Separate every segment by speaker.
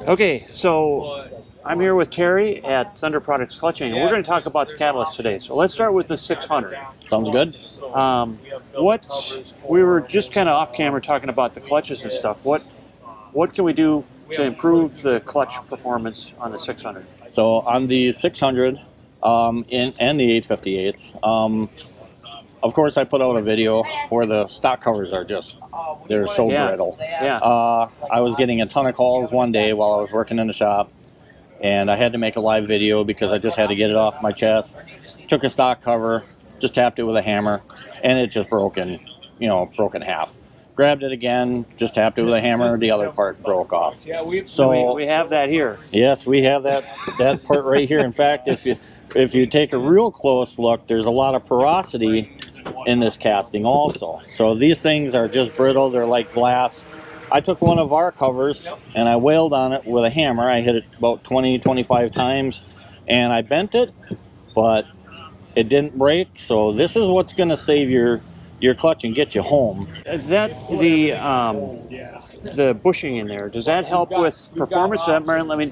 Speaker 1: Okay, so I'm here with Terry at Thunder Products Clutching, and we're going to talk about the Catalyst today. So let's start with the 600.
Speaker 2: Sounds good.
Speaker 1: What we were just kind of off camera talking about the clutches and stuff. What can we do to improve the clutch performance on the 600?
Speaker 2: So on the 600 and the 858, of course, I put out a video where the stock covers are they're so brittle.
Speaker 1: Yeah.
Speaker 2: I was getting a ton of calls one day while I was working in the shop, and I had to make a live video because I just had to get it off my chest. Took a stock cover, just tapped it with a hammer, and it just broke in half. Grabbed it again, just tapped it with a hammer, the other part broke off.
Speaker 1: So we have that here.
Speaker 2: Yes, we have that part right here. In fact, if you take a real close look, there's a lot of porosity in this casting also. So these things are just brittle. They're like glass. I took one of our covers and I wailed on it with a hammer. I hit it about 20-25 times and I bent it, but it didn't break. So this is what's going to save your clutch and get you home.
Speaker 1: The bushing in there, does that help with performance?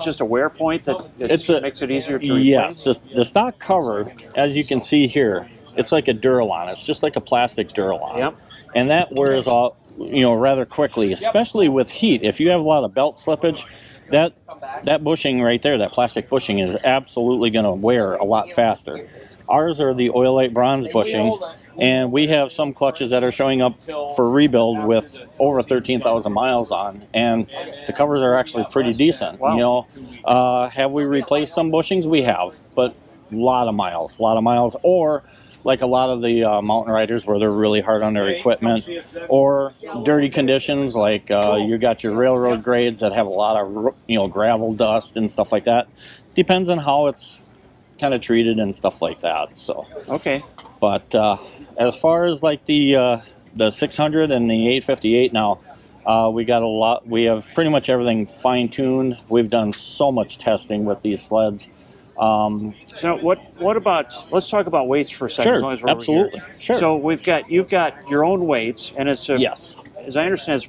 Speaker 1: Just a wear point that makes it easier to replace?
Speaker 2: Yes, the stock cover, as you can see here, it's like a Duralon. It's just like a plastic Duralon.
Speaker 1: Yep.
Speaker 2: And that wears off, rather quickly, especially with heat. If you have a lot of belt slippage, that bushing right there, that plastic bushing, is absolutely going to wear a lot faster. Ours are the Oilite bronze bushing, and we have some clutches that are showing up for rebuild with over 13,000 miles on, and the covers are actually pretty decent.
Speaker 1: Wow.
Speaker 2: Have we replaced some bushings? We have, but a lot of miles, or like a lot of the mountain riders where they're really hard on their equipment, or dirty conditions like you got your railroad grades that have a lot of gravel dust and stuff like that. Depends on how it's kind of treated and stuff like that. So
Speaker 1: okay,
Speaker 2: but as far as like the 600 and the 858 now, we got a lot. We have pretty much everything fine-tuned. We've done so much testing with these sleds.
Speaker 1: So what about, let's talk about weights for a second.
Speaker 2: Sure,
Speaker 1: as long as we're
Speaker 2: absolutely.
Speaker 1: Over here.
Speaker 2: Sure.
Speaker 1: So you've got your own weights, and it's
Speaker 2: yes.
Speaker 1: As I understand,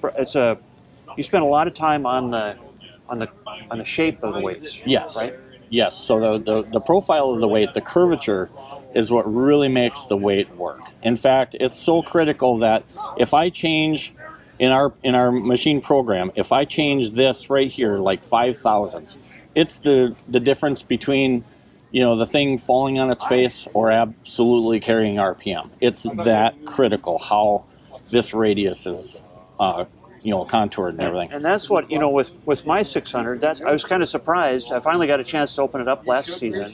Speaker 1: you spend a lot of time on the shape of the weights.
Speaker 2: Yes.
Speaker 1: Right.
Speaker 2: Yes. So the profile of the weight, the curvature, is what really makes the weight work. In fact, it's so critical that if I change in our machine program, if I change this right here like 5 thousandths, it's the difference between the thing falling on its face or absolutely carrying RPM. It's that critical how this radius is contoured and everything.
Speaker 1: And that's what with my 600. I was kind of surprised. I finally got a chance to open it up last season,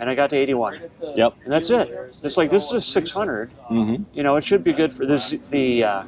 Speaker 1: and I got to 81.
Speaker 2: Yep.
Speaker 1: And that's it. It's like, this is a 600. It should be good for this. The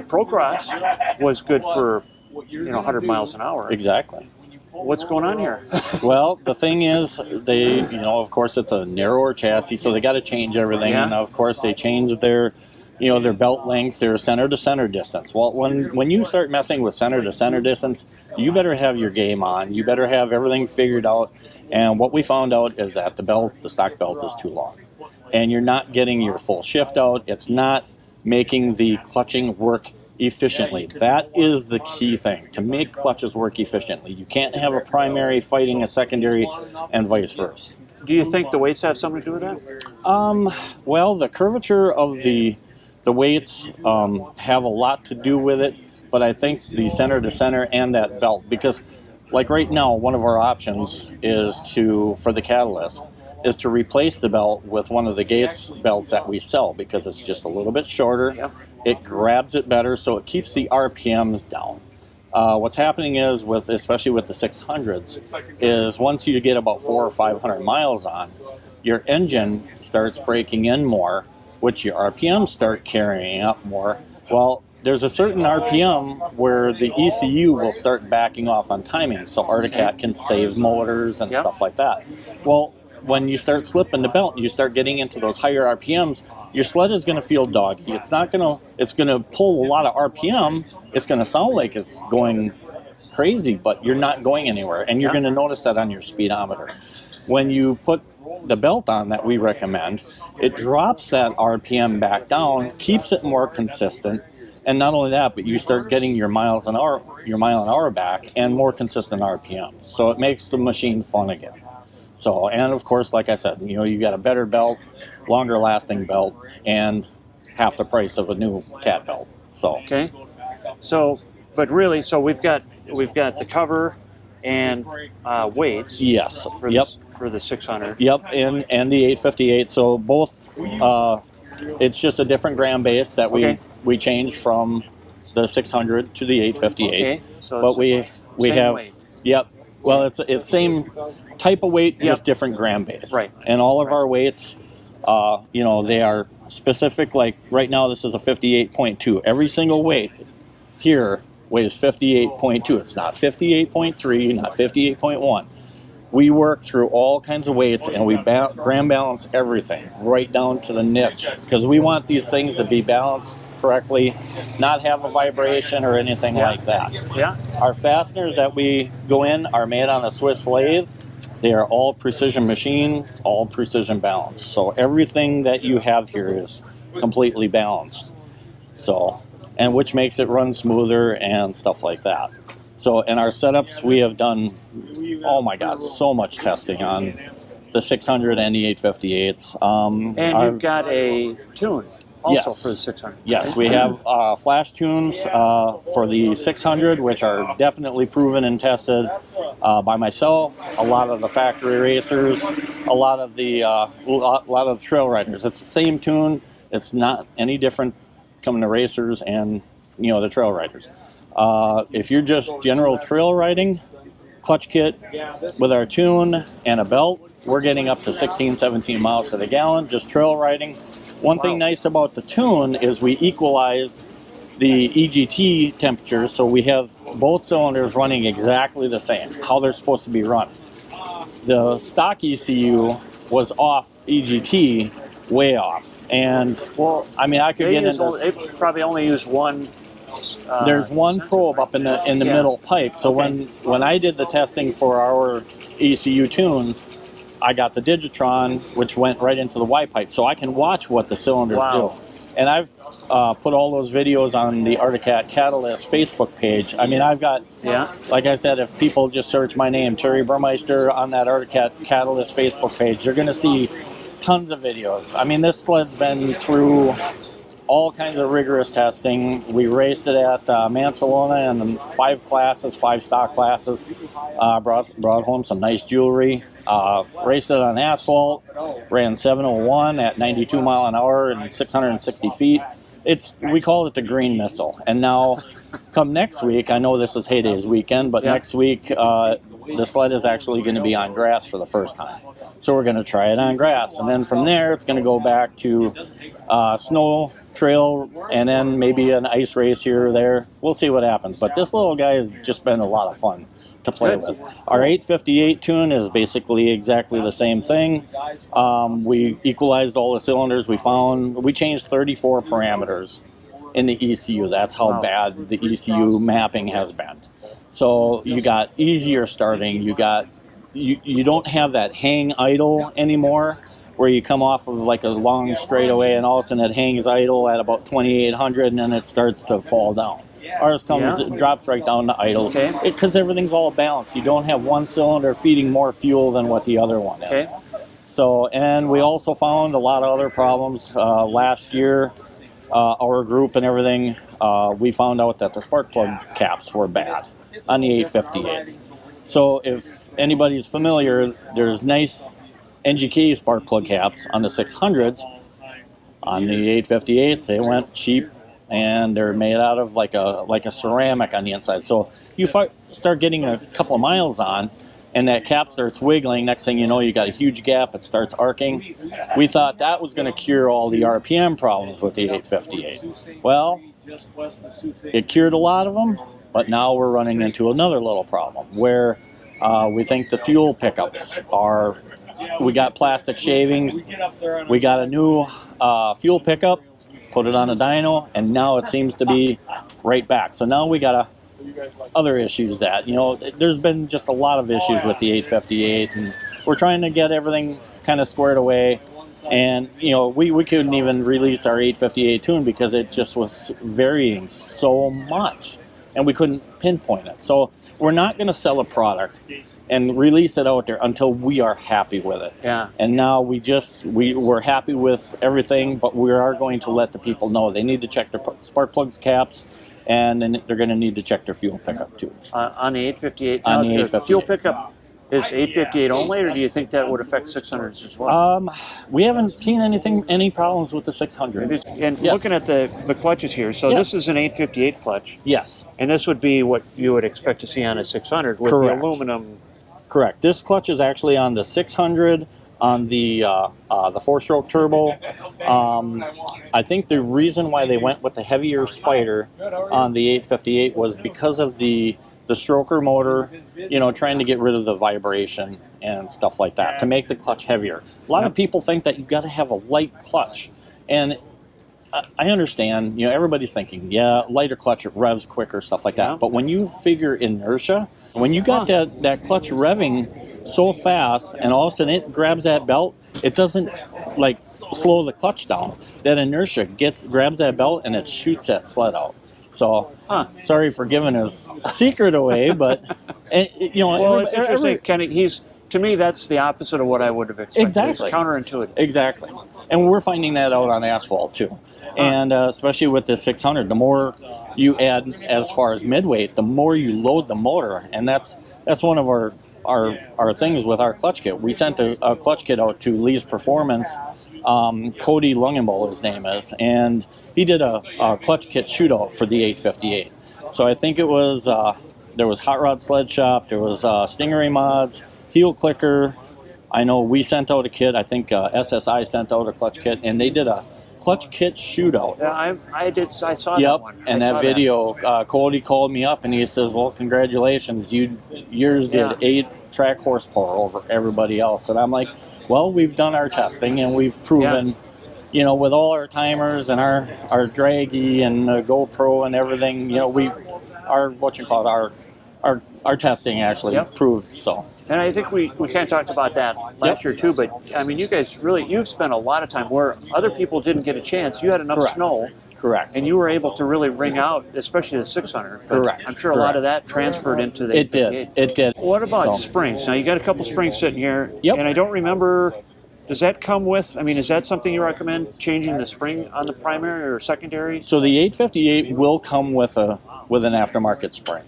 Speaker 1: Procross was good for 100 miles an hour.
Speaker 2: Exactly.
Speaker 1: What's going on here?
Speaker 2: Well, the thing is, they, of course, it's a narrower chassis, so they got to change everything.
Speaker 1: Yeah.
Speaker 2: And of course, they change their belt length, their center to center distance. Well, when you start messing with center to center distance, you better have your game on. You better have everything figured out. And what we found out is that the stock belt is too long, and you're not getting your full shift out. It's not making the clutching work efficiently. That is the key thing, to make clutches work efficiently. You can't have a primary fighting a secondary and vice versa.
Speaker 1: Do you think the weights have something to do with that?
Speaker 2: Well, the curvature of the weights have a lot to do with it, but I think the center to center and that belt, because like right now, one of our options is for the Catalyst is to replace the belt with one of the Gates belts that we sell, because it's just a little bit shorter.
Speaker 1: Yep.
Speaker 2: It grabs it better, so it keeps the RPMs down. What's happening is, especially with the 600s, is once you get about 400 or 500 miles on, your engine starts breaking in more, which your RPMs start carrying up more. Well, there's a certain RPM where the ECU will start backing off on timing, so Arctic Cat can save motors and stuff like that. Well, when you start slipping the belt, you start getting into those higher RPMs, your sled is going to feel doggy. It's going to pull a lot of RPM. It's going to sound like it's going crazy, but you're not going anywhere. And you're going to notice that on your speedometer. When you put the belt on that we recommend, it drops that RPM back down, keeps it more consistent, And not only that, but you start getting your mile an hour back and more consistent RPM. So it makes the machine fun again. So, and of course, like I said, you got a better belt, longer lasting belt, and half the price of a new cat belt. So
Speaker 1: Okay. So, but really, so we've got the cover and weights.
Speaker 2: yes,
Speaker 1: For
Speaker 2: yep,
Speaker 1: for the 600.
Speaker 2: yep, and the 858. So both, it's just a different gram base that we changed from the 600 to the 858.
Speaker 1: Okay. So
Speaker 2: But we
Speaker 1: same
Speaker 2: have
Speaker 1: weight.
Speaker 2: Yep. Well, it's same type of weight,
Speaker 1: Yep.
Speaker 2: just different gram base.
Speaker 1: Right.
Speaker 2: And all of our weights, they are specific. Like right now, this is a 58.2. Every single weight here weighs 58.2. It's not 58.3, not 58.1. We work through all kinds of weights and we gram balance everything right down to the niche because we want these things to be balanced correctly, not have a vibration or anything like that.
Speaker 1: Yeah.
Speaker 2: Our fasteners that we go in are made on a Swiss lathe. They are all precision machine, all precision balanced. So everything that you have here is completely balanced. So, and which makes it run smoother and stuff like that. So in our setups, we have done, oh my God, so much testing on the 600 and the 858s.
Speaker 1: And you've got a tune also
Speaker 2: Yes.
Speaker 1: for the 600.
Speaker 2: Yes, we have flash tunes for the 600, which are definitely proven and tested by myself, a lot of the factory racers, a lot of the trail riders. It's the same tune. It's not any different coming to racers and the trail riders. If you're just general trail riding, clutch kit with our tune and a belt, we're getting up to 16, 17 miles to the gallon, just trail riding. One thing nice about the tune is we equalized the EGT temperatures, so we have both cylinders running exactly the same, how they're supposed to be run. The stock ECU was off EGT, way off. And, I could get into...
Speaker 1: They probably only use one...
Speaker 2: There's one probe up in the middle pipe. So when I did the testing for our ECU tunes, I got the Digitron, which went right into the Y pipe, so I can watch what the cylinders do. And I've put all those videos on the Arctic Catalyst Facebook page. I've got, like I said, if people just search my name, Terry Burmeister, on that Arctic Catalyst Facebook page, you're going to see tons of videos. This sled's been through all kinds of rigorous testing. We raced it at Mansalona in the 5 stock classes. Brought home some nice jewelry. Raced it on asphalt. Ran 701 at 92 mile an hour and 660 feet. We call it the green missile. And now, come next week, I know this is Hayday's weekend, but next week the sled is actually going to be on grass for the first time. So we're going to try it on grass. And then from there, it's going to go back to snow, trail, and then maybe an ice race here or there. We'll see what happens. But this little guy has just been a lot of fun to play with. Our 858 tune is basically exactly the same thing. We equalized all the cylinders we found. We changed 34 parameters in the ECU. That's how bad the ECU mapping has been. So you got easier starting. You don't have that hang idle anymore, where you come off of like a long straightaway and all of a sudden it hangs idle at about 2,800 and then it starts to fall down. Ours it drops right down to idle because everything's all balanced. You don't have one cylinder feeding more fuel than what the other one is. So, and we also found a lot of other problems last year. Our group and everything, we found out that the spark plug caps were bad on the 858s. So if anybody's familiar, there's nice NGK spark plug caps on the 600s. On the 858s, they went cheap, and they're made out of like a ceramic on the inside. So you start getting a couple of miles on, and that cap starts wiggling. Next thing you know, you got a huge gap. It starts arcing. We thought that was going to cure all the RPM problems with the 858. Well, it cured a lot of them, but now we're running into another little problem where we think the fuel pickups are... We got plastic shavings. We got a new fuel pickup, put it on a dyno, and now it seems to be right back. So now we got other issues that, there's been just a lot of issues with the 858, and we're trying to get everything kind of squared away. And we couldn't even release our 858 tune because it just was varying so much, and we couldn't pinpoint it. So we're not going to sell a product and release it out there until we are happy with it.
Speaker 1: Yeah.
Speaker 2: And now we're happy with everything, but we are going to let the people know they need to check their spark plugs, caps, and then they're going to need to check their fuel pickup tubes.
Speaker 1: On the 858.
Speaker 2: On the
Speaker 1: Now,
Speaker 2: 858.
Speaker 1: Fuel pickup is 858 only, or do you think that would affect 600s as well?
Speaker 2: We haven't seen any problems with the 600.
Speaker 1: And
Speaker 2: Yes.
Speaker 1: looking at the clutches here, so
Speaker 2: Yes.
Speaker 1: this is an 858 clutch,
Speaker 2: Yes,
Speaker 1: and this would be what you would expect to see on a 600 with
Speaker 2: Correct.
Speaker 1: the aluminum.
Speaker 2: correct. This clutch is actually on the 600, on the 4-stroke turbo. I think the reason why they went with the heavier spider on the 858 was because of the stroker motor, trying to get rid of the vibration and stuff like that to make the clutch heavier. A lot of people think that you've got to have a light clutch, and I understand, everybody's thinking, yeah, lighter clutch, it revs quicker, stuff like that.
Speaker 1: Yeah.
Speaker 2: But when you figure inertia, when you got that clutch revving so fast and all of a sudden it grabs that belt, it doesn't slow the clutch down. That inertia grabs that belt and it shoots that sled out. So, sorry for giving his secret away, but
Speaker 1: Well, it's interesting. To me, that's the opposite of what I would have expected.
Speaker 2: Exactly.
Speaker 1: It's counterintuitive.
Speaker 2: Exactly. And we're finding that out on asphalt too. And especially with the 600, the more you add as far as midweight, the more you load the motor. And that's one of our things with our clutch kit. We sent a clutch kit out to Lee's Performance, Cody Lungenbowl his name is, and he did a clutch kit shootout for the 858. So I think it was, there was Hot Rod Sled Shop, there was Stingray Mods, Heel Clicker. I know we sent out a kit. I think SSI sent out a clutch kit, and they did a clutch kit shootout.
Speaker 1: Yeah, I saw
Speaker 2: Yep,
Speaker 1: that one.
Speaker 2: and
Speaker 1: I saw
Speaker 2: that video, Cody called me up and he says, "Well, congratulations, yours did 8 track horsepower over everybody else." And I'm like, "Well, we've done our testing and we've proven, with all our timers and our draggy and GoPro and everything, our testing actually proved so."
Speaker 1: And I think we kind of talked about that last year too, but I mean, you guys you've spent a lot of time where other people didn't get a chance. You had enough
Speaker 2: Correct.
Speaker 1: snow,
Speaker 2: Correct.
Speaker 1: and you were able to really ring out, especially the 600. But
Speaker 2: Correct.
Speaker 1: I'm sure a lot of that transferred into the
Speaker 2: It
Speaker 1: 858.
Speaker 2: did. It did.
Speaker 1: What about
Speaker 2: So-
Speaker 1: springs? Now, you got a couple springs sitting here,
Speaker 2: Yep.
Speaker 1: and I don't remember, does that come with, is that something you recommend, changing the spring on the primary or secondary?
Speaker 2: So the 858 will come with an aftermarket spring.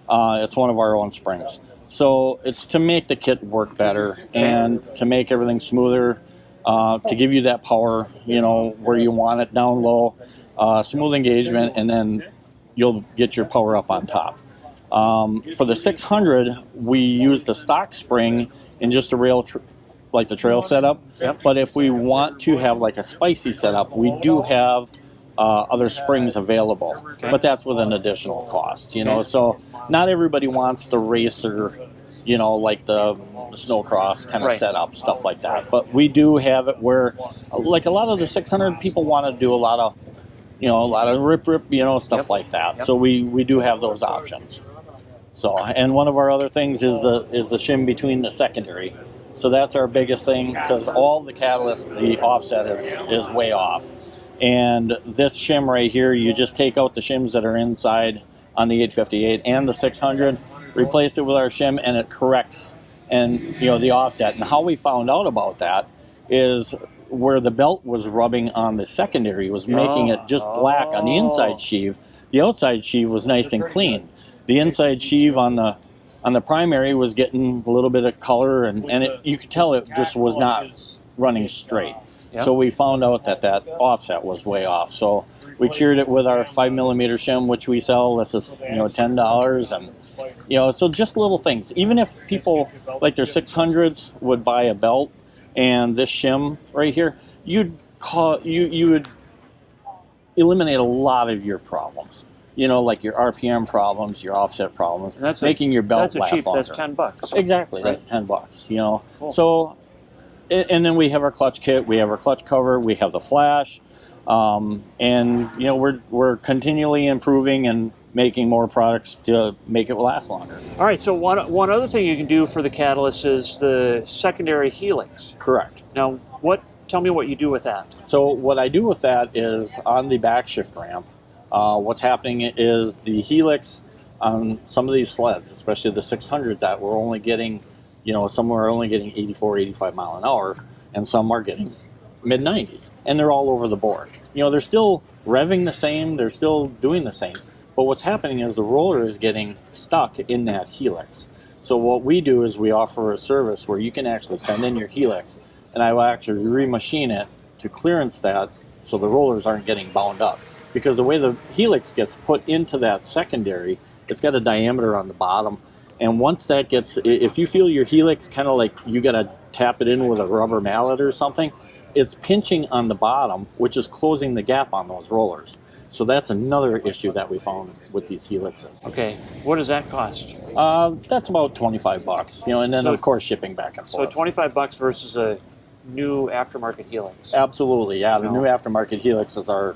Speaker 2: It's one of our own springs. So it's to make the kit work better and to make everything smoother, to give you that power, where you want it down low, smooth engagement, and then you'll get your power up on top. For the 600, we use the stock spring in just a rail, like the trail setup.
Speaker 1: Yep.
Speaker 2: But if we want to have like a spicy setup, we do have other springs available, but that's with an additional cost, So not everybody wants the racer, like the snowcross kind of
Speaker 1: Right.
Speaker 2: setup, stuff like that. But we do have it where, like a lot of the 600 people want to do a lot of rip, stuff like that.
Speaker 1: Yep.
Speaker 2: So we do have those options. So, and one of our other things is the shim between the secondary. So that's our biggest thing because all the catalyst, the offset is way off. And this shim right here, you just take out the shims that are inside on the 858 and the 600, replace it with our shim, and it corrects the offset. And how we found out about that is where the belt was rubbing on the secondary was making it just black on the inside sheave. The outside sheave was nice and clean. The inside sheave on the primary was getting a little bit of color, and you could tell it just was not running straight.
Speaker 1: Yep.
Speaker 2: So we found out that offset was way off. So we cured it with our 5mm shim, which we sell. This is $10, and so just little things. Even if people like their 600s would buy a belt and this shim right here, you would eliminate a lot lot of your problems. Like your RPM problems, your offset problems,
Speaker 1: And that's
Speaker 2: making your belt
Speaker 1: that's
Speaker 2: last
Speaker 1: cheap.
Speaker 2: longer.
Speaker 1: That's $10.
Speaker 2: Exactly,
Speaker 1: Right.
Speaker 2: that's $10.
Speaker 1: Cool.
Speaker 2: So, and then we have our clutch kit, we have our clutch cover, we have the flash, and we're continually improving and making more products to make it last longer.
Speaker 1: All right. So one other thing you can do for the catalyst is the secondary helix.
Speaker 2: Correct.
Speaker 1: Now, what tell me what you do with that.
Speaker 2: So what I do with that is on the back shift ramp, what's happening is the helix on some of these sleds, especially the 600s, that we're only getting, some are only getting 84, 85 mile an hour, and some are getting mid 90s, and they're all over the board. They're still revving the same, they're still doing the same, but what's happening is the roller is getting stuck in that helix. So what we do is we offer a service where you can actually send in your helix, and I will actually remachine it to clearance that so the rollers aren't getting bound up. Because the way the helix gets put into that secondary, it's got a diameter on the bottom, and once that gets, if you feel your helix kind of like you got to tap it in with a rubber mallet or something, it's pinching on the bottom, which is closing the gap on those rollers. So that's another issue that we found with these helixes.
Speaker 1: Okay, what does that cost?
Speaker 2: That's about $25, and then of course shipping back and forth.
Speaker 1: So $25 versus a new aftermarket helix.
Speaker 2: Absolutely, yeah. The new aftermarket helixes are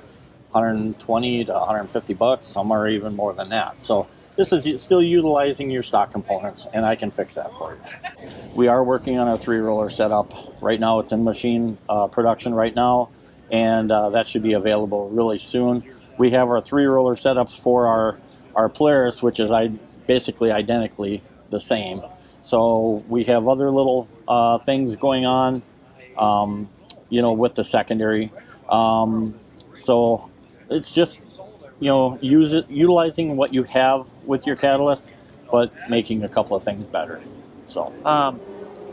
Speaker 2: $120 to $150. Some are even more than that. So this is still utilizing your stock components, and I can fix that for you. We are working on a 3-roller setup. Right now it's in machine production right now, and that should be available really soon. We have our 3-roller setups for our Polaris, which is basically identically the same. So we have other little things going on, with the secondary. So it's just, utilizing what you have with your catalyst, but making a couple of things better. So.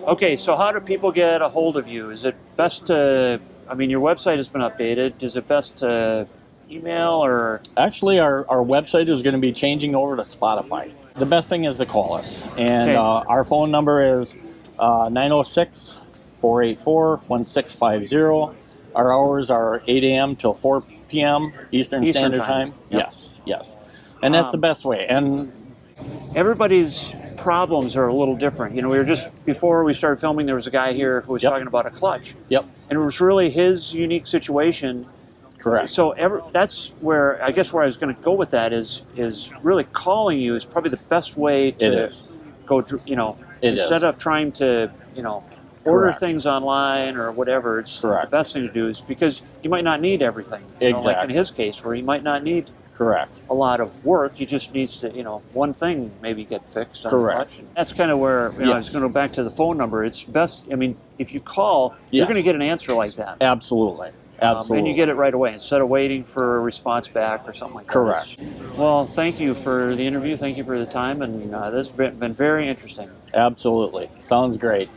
Speaker 1: Okay, so how do people get a hold of you? Is it best to, your website has been updated. Is it best to email or?
Speaker 2: Actually, our website is going to be changing over to Spotify. The best thing is to call us. And our phone number is 906-484-1650. Our hours are 8 a.m. till 4 p.m. Eastern Standard Time.
Speaker 1: Yep.
Speaker 2: Yes. And that's the best way. And
Speaker 1: everybody's problems are a little different. We were just, before we started filming, there was a guy here who was talking about a clutch.
Speaker 2: Yep.
Speaker 1: And it was really his unique situation.
Speaker 2: Correct.
Speaker 1: So that's where I was going to go with that is really calling you is probably the best way to go through, instead of trying to, order things online or whatever. It's the best thing to do is because you might not need everything.
Speaker 2: Exactly.
Speaker 1: Like in his case where he might not need
Speaker 2: a
Speaker 1: lot of work. He just needs to, one thing maybe get fixed on the clutch. That's kind of where, I was going to go back to the phone number. It's best, if you call, you're going to get an answer like that.
Speaker 2: Absolutely.
Speaker 1: And you get it right away instead of waiting for a response back or something like that.
Speaker 2: Correct.
Speaker 1: Well, thank you for the interview. Thank you for the time. And this has been very interesting.
Speaker 2: Absolutely. Sounds great.